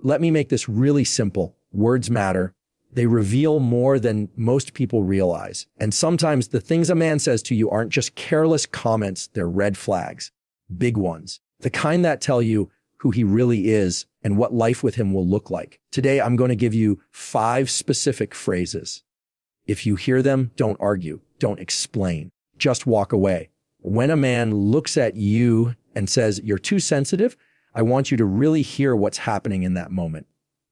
Let me make this really simple. Words matter. They reveal more than most people realize. And sometimes the things a man says to you aren't just careless comments, they're red flags, big ones, the kind that tell you who he really is and what life with him will look like. Today, I'm going to give you 5 specific phrases. If you hear them, don't argue, don't explain, just walk away. When a man looks at you and says, you're too sensitive, I want you to really hear what's happening in that moment.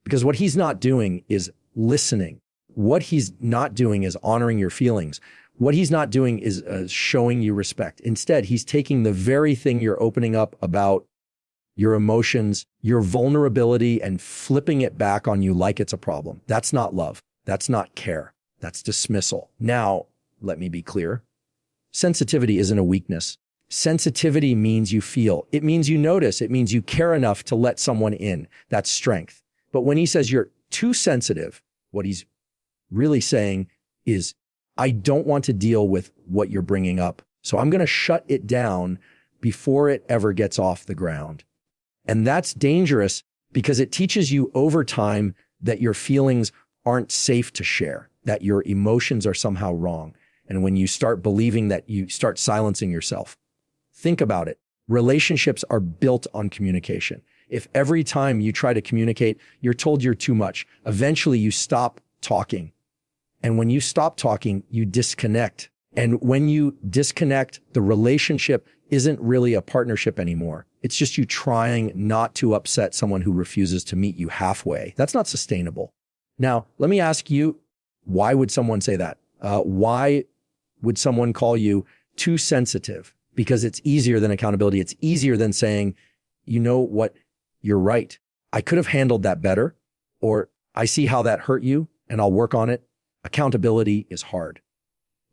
Because what he's not doing is listening. What he's not doing is honoring your feelings. What he's not doing is showing you respect. Instead, he's taking the very thing you're opening up about, your emotions, your vulnerability, and flipping it back on you like it's a problem. That's not love. That's not care. That's dismissal. Now, let me be clear. Sensitivity isn't a weakness. Sensitivity means you feel. It means you notice. It means you care enough to let someone in. That's strength. But when he says you're too sensitive, what he's really saying is, I don't want to deal with what you're bringing up. So I'm going to shut it down before it ever gets off the ground. And that's dangerous because it teaches you over time that your feelings aren't safe to share, that your emotions are somehow wrong. And when you start believing that, you start silencing yourself. Think about it. Relationships are built on communication. If every time you try to communicate, you're told you're too much, eventually you stop talking. And when you stop talking, you disconnect. And when you disconnect, the relationship isn't really a partnership anymore. It's just you trying not to upset someone who refuses to meet you halfway. That's not sustainable. Now, let me ask you, why would someone say that? Why would someone call you too sensitive? Because it's easier than accountability. It's easier than saying, you know what, you're right. I could have handled that better, or I see how that hurt you and I'll work on it. Accountability is hard.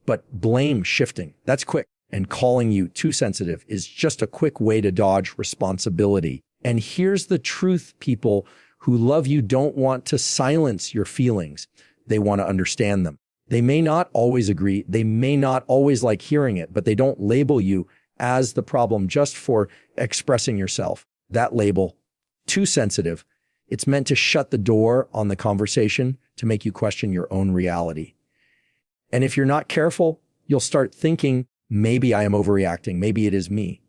But blame shifting, that's quick. And calling you too sensitive is just a quick way to dodge responsibility. And here's the truth, people who love you don't want to silence your feelings. They want to understand them. They may not always agree. They may not always like hearing it, but they don't label you as the problem just for expressing yourself. That label, too sensitive, it's meant to shut the door on the conversation to make you question your own reality. And if you're not careful, you'll start thinking, maybe I am overreacting. Maybe it is me.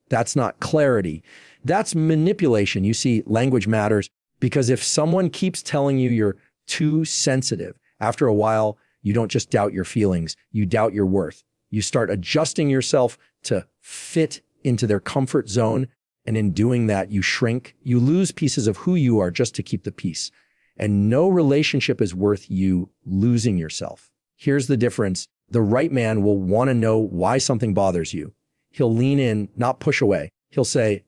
That's not clarity. That's manipulation. You see, language matters because if someone keeps telling you you're too sensitive, after a while, you don't just doubt your feelings, you doubt your worth. You start adjusting yourself to fit into their comfort zone. And in doing that, you shrink. You lose pieces of who you are just to keep the peace. And no relationship is worth you losing yourself. Here's the difference. The right man will want to know why something bothers you. He'll lean in, not push away. He'll say,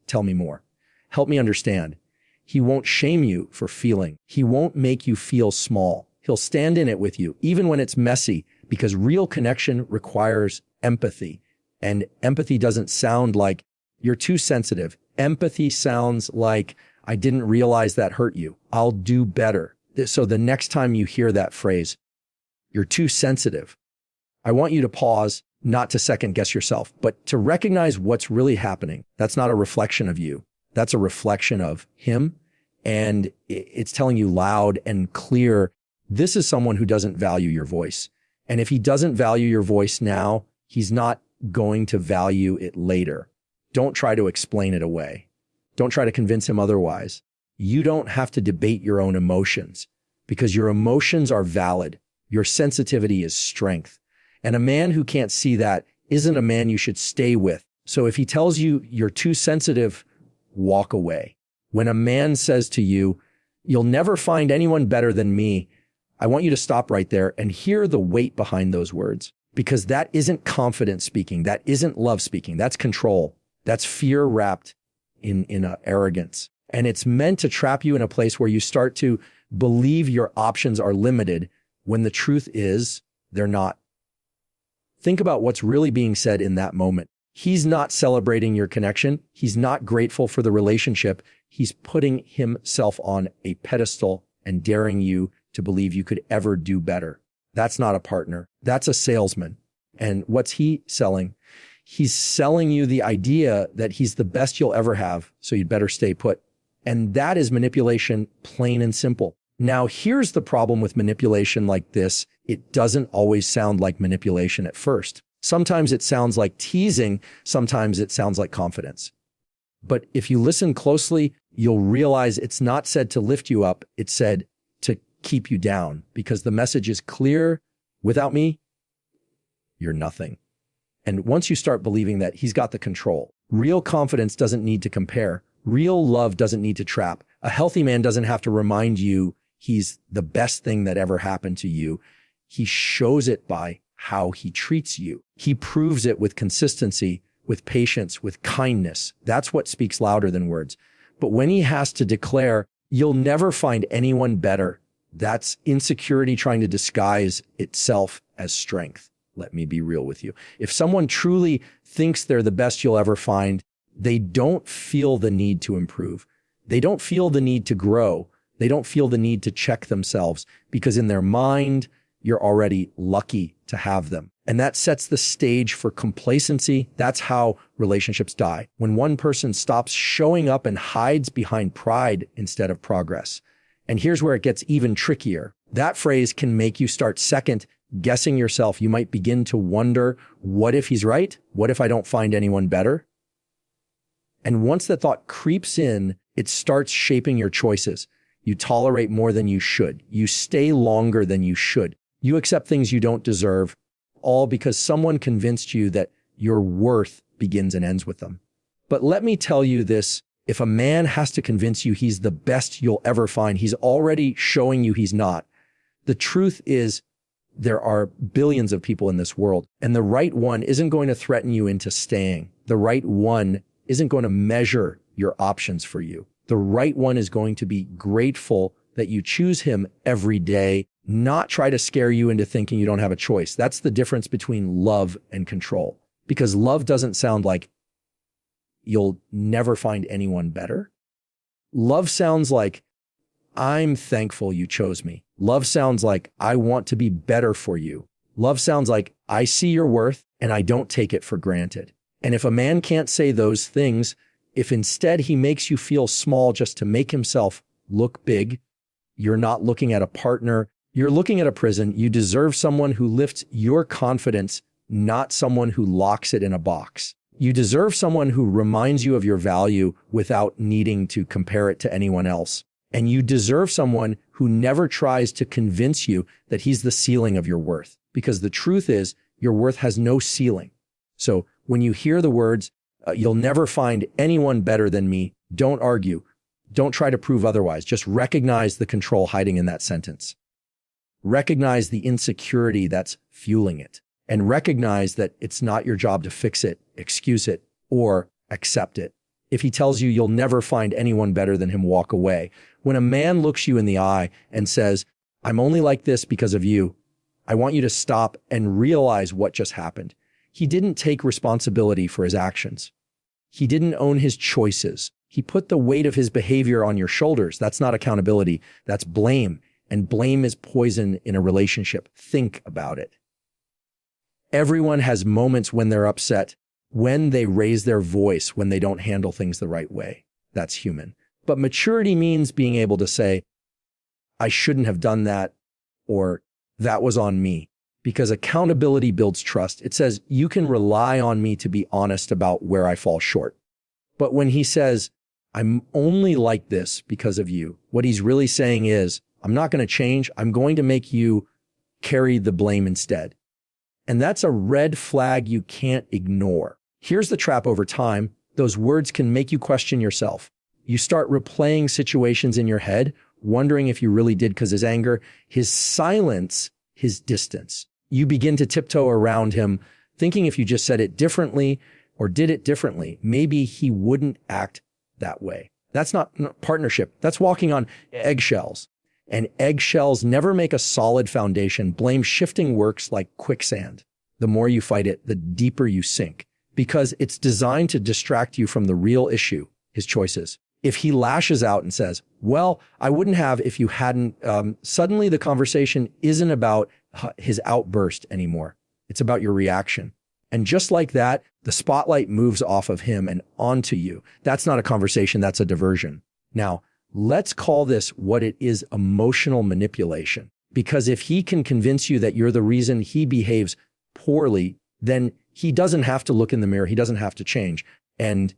tell me more. Help me understand. He won't shame you for feeling. He won't make you feel small. He'll stand in it with you, even when it's messy, because real connection requires empathy. And empathy doesn't sound like you're too sensitive. Empathy sounds like, I didn't realize that hurt you. I'll do better. So the next time you hear that phrase, you're too sensitive, I want you to pause, not to second guess yourself, but to recognize what's really happening. That's not a reflection of you. That's a reflection of him. And it's telling you loud and clear, this is someone who doesn't value your voice. And if he doesn't value your voice now, he's not going to value it later. Don't try to explain it away. Don't try to convince him otherwise. You don't have to debate your own emotions because your emotions are valid. Your sensitivity is strength. And a man who can't see that isn't a man you should stay with. So if he tells you you're too sensitive, walk away. When a man says to you, you'll never find anyone better than me, I want you to stop right there and hear the weight behind those words, because that isn't confidence speaking. That isn't love speaking. That's control. That's fear wrapped in arrogance. And it's meant to trap you in a place where you start to believe your options are limited when the truth is they're not. Think about what's really being said in that moment. He's not celebrating your connection. He's not grateful for the relationship. He's putting himself on a pedestal and daring you to believe you could ever do better. That's not a partner. That's a salesman. And what's he selling? He's selling you the idea that he's the best you'll ever have, so you'd better stay put. And that is manipulation, plain and simple. Now, here's the problem with manipulation like this. It doesn't always sound like manipulation at first. Sometimes it sounds like teasing. Sometimes it sounds like confidence. But if you listen closely, you'll realize it's not said to lift you up. It's said to keep you down, because the message is clear. Without me, you're nothing. And once you start believing that, he's got the control. Real confidence doesn't need to compare. Real love doesn't need to trap. A healthy man doesn't have to remind you he's the best thing that ever happened to you. He shows it by how he treats you. He proves it with consistency, with patience, with kindness. That's what speaks louder than words. But when he has to declare, you'll never find anyone better, that's insecurity trying to disguise itself as strength. Let me be real with you. If someone truly thinks they're the best you'll ever find, they don't feel the need to improve. They don't feel the need to grow. They don't feel the need to check themselves, because in their mind, you're already lucky to have them. And that sets the stage for complacency. That's how relationships die. When one person stops showing up and hides behind pride instead of progress. And here's where it gets even trickier. That phrase can make you start second guessing yourself. You might begin to wonder, what if he's right? What if I don't find anyone better? And once that thought creeps in, it starts shaping your choices. You tolerate more than you should. You stay longer than you should. You accept things you don't deserve, all because someone convinced you that your worth begins and ends with them. But let me tell you this, if a man has to convince you he's the best you'll ever find, he's already showing you he's not. The truth is, there are billions of people in this world, and the right one isn't going to threaten you into staying. The right one isn't going to measure your options for you. The right one is going to be grateful that you choose him every day, not try to scare you into thinking you don't have a choice. That's the difference between love and control. Because love doesn't sound like you'll never find anyone better. Love sounds like, I'm thankful you chose me. Love sounds like, I want to be better for you. Love sounds like, I see your worth and I don't take it for granted. And if a man can't say those things, if instead he makes you feel small just to make himself look big, you're not looking at a partner, you're looking at a prison. You deserve someone who lifts your confidence, not someone who locks it in a box. You deserve someone who reminds you of your value without needing to compare it to anyone else. And you deserve someone who never tries to convince you that he's the ceiling of your worth. Because the truth is, your worth has no ceiling. So when you hear the words, you'll never find anyone better than me, don't argue. Don't try to prove otherwise. Just recognize the control hiding in that sentence. Recognize the insecurity that's fueling it. And recognize that it's not your job to fix it, excuse it, or accept it. If he tells you you'll never find anyone better than him, walk away. When a man looks you in the eye and says, I'm only like this because of you, I want you to stop and realize what just happened. He didn't take responsibility for his actions. He didn't own his choices. He put the weight of his behavior on your shoulders. That's not accountability. That's blame. And blame is poison in a relationship. Think about it. Everyone has moments when they're upset, when they raise their voice, when they don't handle things the right way. That's human. But maturity means being able to say, I shouldn't have done that, or that was on me. Because accountability builds trust. It says, you can rely on me to be honest about where I fall short. But when he says, I'm only like this because of you, what he's really saying is, I'm not going to change. I'm going to make you carry the blame instead. And that's a red flag you can't ignore. Here's the trap over time. Those words can make you question yourself. You start replaying situations in your head, wondering if you really did because his anger, his silence, his distance. You begin to tiptoe around him, thinking if you just said it differently or did it differently, maybe he wouldn't act that way. That's not partnership. That's walking on eggshells. And eggshells never make a solid foundation. Blame shifting works like quicksand. The more you fight it, the deeper you sink, because it's designed to distract you from the real issue, his choices. If he lashes out and says, well, I wouldn't have if you hadn't, suddenly the conversation isn't about his outburst anymore. It's about your reaction. And just like that, the spotlight moves off of him and onto you. That's not a conversation, that's a diversion. Now, let's call this what it is: emotional manipulation. Because if he can convince you that you're the reason he behaves poorly, then he doesn't have to look in the mirror. He doesn't have to change. And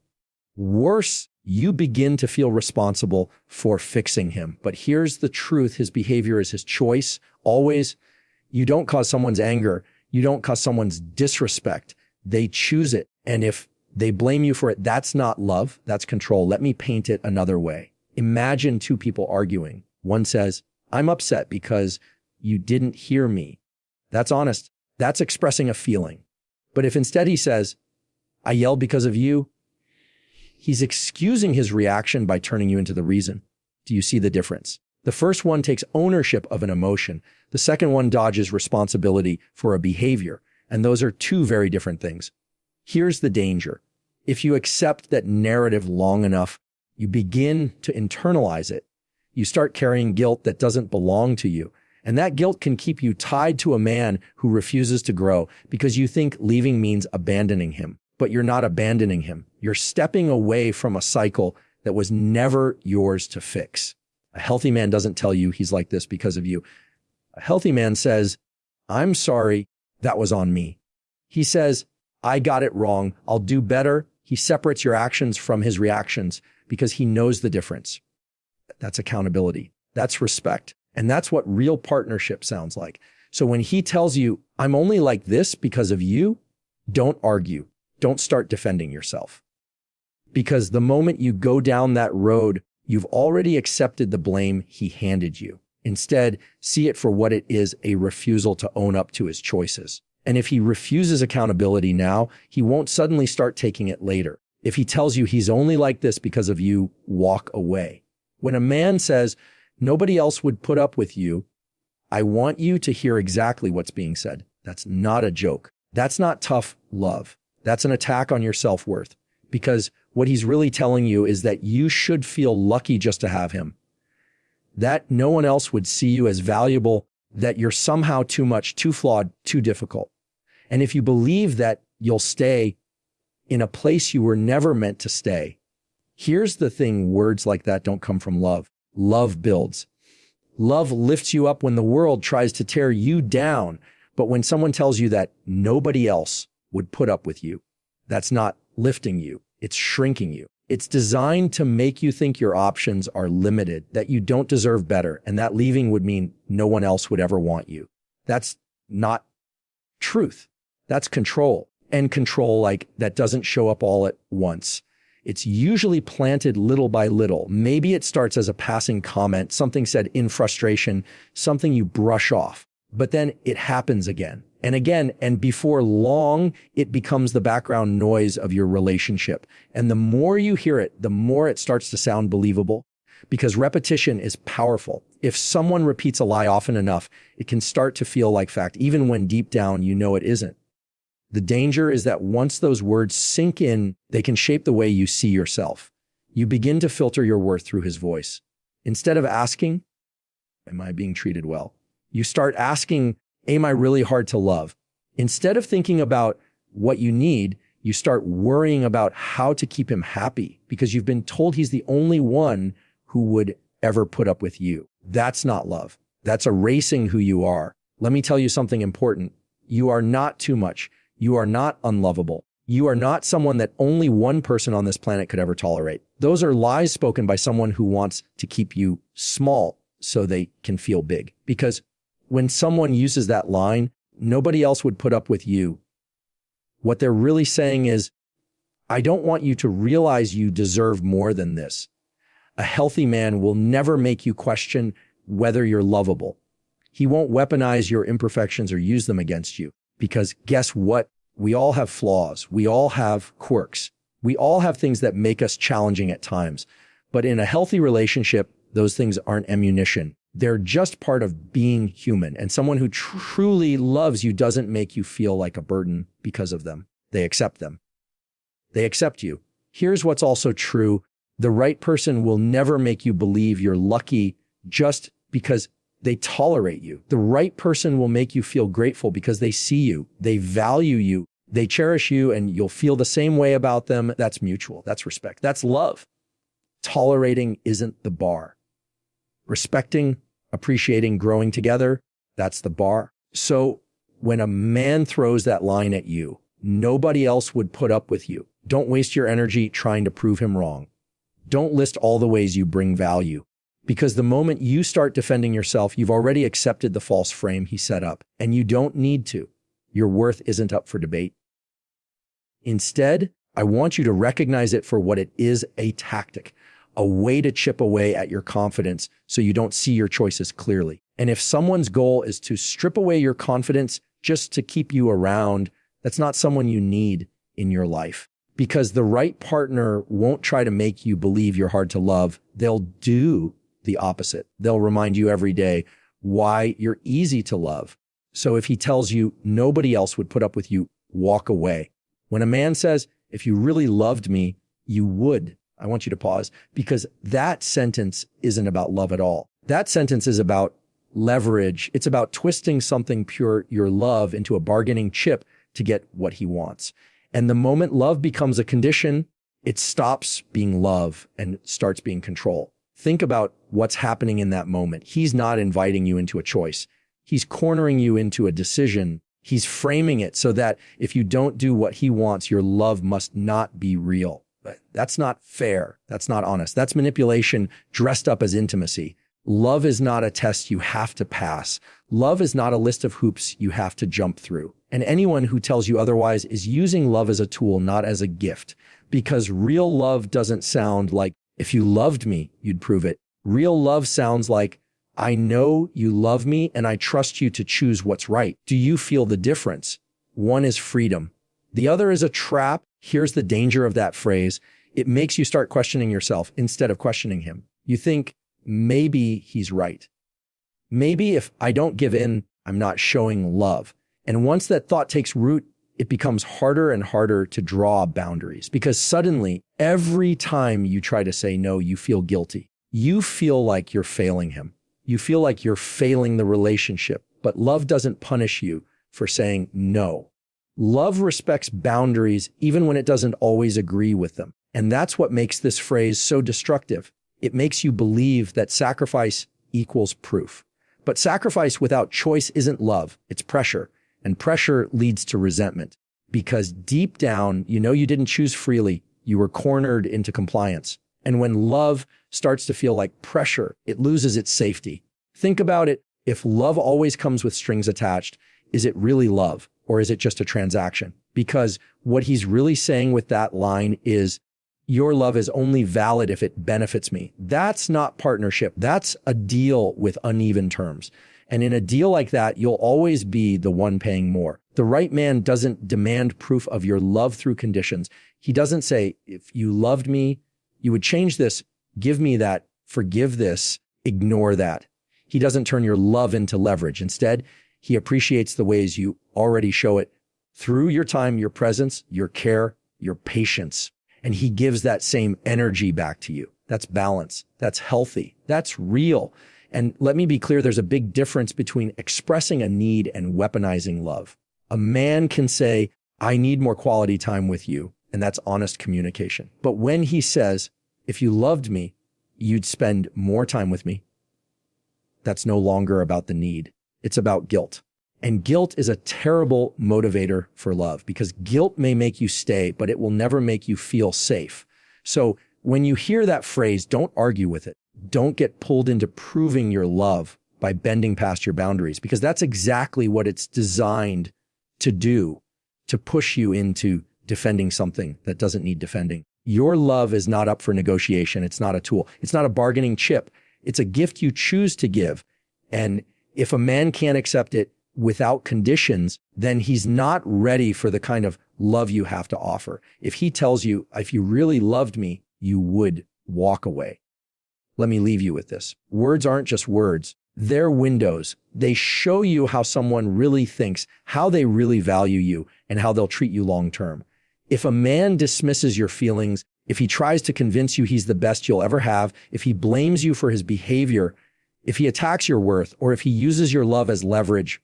worse, you begin to feel responsible for fixing him. But here's the truth: his behavior is his choice. Always, you don't cause someone's anger. You don't cause someone's disrespect. They choose it. And if they blame you for it, that's not love, that's control. Let me paint it another way. Imagine two people arguing. One says, "I'm upset because you didn't hear me." That's honest. That's expressing a feeling. But if instead he says, "I yelled because of you," he's excusing his reaction by turning you into the reason. Do you see the difference? The first one takes ownership of an emotion. The second one dodges responsibility for a behavior. And those are two very different things. Here's the danger. If you accept that narrative long enough, you begin to internalize it. You start carrying guilt that doesn't belong to you. And that guilt can keep you tied to a man who refuses to grow because you think leaving means abandoning him. But you're not abandoning him. You're stepping away from a cycle that was never yours to fix. A healthy man doesn't tell you he's like this because of you. A healthy man says, "I'm sorry, that was on me." He says, "I got it wrong. I'll do better." He separates your actions from his reactions because he knows the difference. That's accountability. That's respect. And that's what real partnership sounds like. So when he tells you, "I'm only like this because of you," don't argue. Don't start defending yourself. Because the moment you go down that road, you've already accepted the blame he handed you. Instead, see it for what it is: a refusal to own up to his choices. And if he refuses accountability now, he won't suddenly start taking it later. If he tells you he's only like this because of you, walk away. When a man says, "Nobody else would put up with you," I want you to hear exactly what's being said. That's not a joke. That's not tough love. That's an attack on your self-worth. Because what he's really telling you is that you should feel lucky just to have him. That no one else would see you as valuable, that you're somehow too much, too flawed, too difficult. And if you believe that you'll stay in a place you were never meant to stay, here's the thing: words like that don't come from love. Love builds. Love lifts you up when the world tries to tear you down. But when someone tells you that nobody else would put up with you, that's not lifting you. It's shrinking you. It's designed to make you think your options are limited, that you don't deserve better, and that leaving would mean no one else would ever want you. That's not truth. That's control. And control like that doesn't show up all at once. It's usually planted little by little. Maybe it starts as a passing comment, something said in frustration, something you brush off. But then it happens again and again. And before long, it becomes the background noise of your relationship. And the more you hear it, the more it starts to sound believable, because repetition is powerful. If someone repeats a lie often enough, it can start to feel like fact, even when deep down you know it isn't. The danger is that once those words sink in, they can shape the way you see yourself. You begin to filter your worth through his voice. Instead of asking, "Am I being treated well?" you start asking, "Am I really hard to love?" Instead of thinking about what you need, you start worrying about how to keep him happy because you've been told he's the only one who would ever put up with you. That's not love. That's erasing who you are. Let me tell you something important. You are not too much. You are not unlovable. You are not someone that only one person on this planet could ever tolerate. Those are lies spoken by someone who wants to keep you small so they can feel big. Because when someone uses that line, "Nobody else would put up with you," what they're really saying is, "I don't want you to realize you deserve more than this." A healthy man will never make you question whether you're lovable. He won't weaponize your imperfections or use them against you. Because guess what? We all have flaws. We all have quirks. We all have things that make us challenging at times. But in a healthy relationship, those things aren't ammunition. They're just part of being human. And someone who truly loves you doesn't make you feel like a burden because of them. They accept them. They accept you. Here's what's also true. The right person will never make you believe you're lucky just because they tolerate you. The right person will make you feel grateful because they see you, they value you, they cherish you, and you'll feel the same way about them. That's mutual. That's respect. That's love. Tolerating isn't the bar. Respecting, appreciating, growing together, that's the bar. So when a man throws that line at you, nobody else would put up with you. Don't waste your energy trying to prove him wrong. Don't list all the ways you bring value, because the moment you start defending yourself, you've already accepted the false frame he set up, and you don't need to. Your worth isn't up for debate. Instead, I want you to recognize it for what it is, a tactic, a way to chip away at your confidence so you don't see your choices clearly. And if someone's goal is to strip away your confidence just to keep you around, that's not someone you need in your life. Because the right partner won't try to make you believe you're hard to love. They'll do the opposite. They'll remind you every day why you're easy to love. So if he tells you nobody else would put up with you, walk away. When a man says, if you really loved me, you would, I want you to pause, because that sentence isn't about love at all. That sentence is about leverage. It's about twisting something pure, your love, into a bargaining chip to get what he wants. And the moment love becomes a condition, it stops being love and starts being control. Think about what's happening in that moment. He's not inviting you into a choice. He's cornering you into a decision. He's framing it so that if you don't do what he wants, your love must not be real. But that's not fair. That's not honest. That's manipulation dressed up as intimacy. Love is not a test you have to pass. Love is not a list of hoops you have to jump through. And anyone who tells you otherwise is using love as a tool, not as a gift. Because real love doesn't sound like, if you loved me, you'd prove it. Real love sounds like, I know you love me and I trust you to choose what's right. Do you feel the difference? One is freedom. The other is a trap. Here's the danger of that phrase. It makes you start questioning yourself instead of questioning him. You think, maybe he's right. Maybe if I don't give in, I'm not showing love. And once that thought takes root, it becomes harder and harder to draw boundaries, because suddenly every time you try to say no, you feel guilty. You feel like you're failing him. You feel like you're failing the relationship, but love doesn't punish you for saying no. Love respects boundaries even when it doesn't always agree with them. And that's what makes this phrase so destructive. It makes you believe that sacrifice equals proof. But sacrifice without choice isn't love, it's pressure. And pressure leads to resentment. Because deep down, you know you didn't choose freely, you were cornered into compliance. And when love starts to feel like pressure, it loses its safety. Think about it. If love always comes with strings attached, is it really love? Or is it just a transaction? Because what he's really saying with that line is, your love is only valid if it benefits me. That's not partnership. That's a deal with uneven terms. And in a deal like that, you'll always be the one paying more. The right man doesn't demand proof of your love through conditions. He doesn't say, if you loved me, you would change this, give me that, forgive this, ignore that. He doesn't turn your love into leverage. Instead, he appreciates the ways you already show it through your time, your presence, your care, your patience. And he gives that same energy back to you. That's balance. That's healthy. That's real. And let me be clear, there's a big difference between expressing a need and weaponizing love. A man can say, I need more quality time with you. And that's honest communication. But when he says, if you loved me, you'd spend more time with me, that's no longer about the need. It's about guilt. And guilt is a terrible motivator for love, because guilt may make you stay, but it will never make you feel safe. So when you hear that phrase, don't argue with it. Don't get pulled into proving your love by bending past your boundaries, because that's exactly what it's designed to do, to push you into defending something that doesn't need defending. Your love is not up for negotiation. It's not a tool. It's not a bargaining chip. It's a gift you choose to give. And if a man can't accept it without conditions, then he's not ready for the kind of love you have to offer. If he tells you, if you really loved me, you would walk away. Let me leave you with this. Words aren't just words. They're windows. They show you how someone really thinks, how they really value you, and how they'll treat you long term. If a man dismisses your feelings, if he tries to convince you he's the best you'll ever have, if he blames you for his behavior, if he attacks your worth, or if he uses your love as leverage,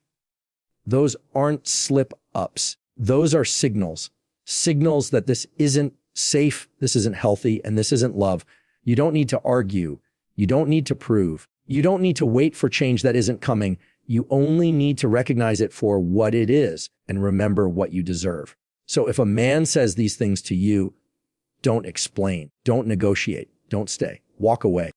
those aren't slip-ups. Those are signals. Signals that this isn't safe, this isn't healthy, and this isn't love. You don't need to argue. You don't need to prove. You don't need to wait for change that isn't coming. You only need to recognize it for what it is and remember what you deserve. So if a man says these things to you, don't explain, don't negotiate, don't stay, walk away.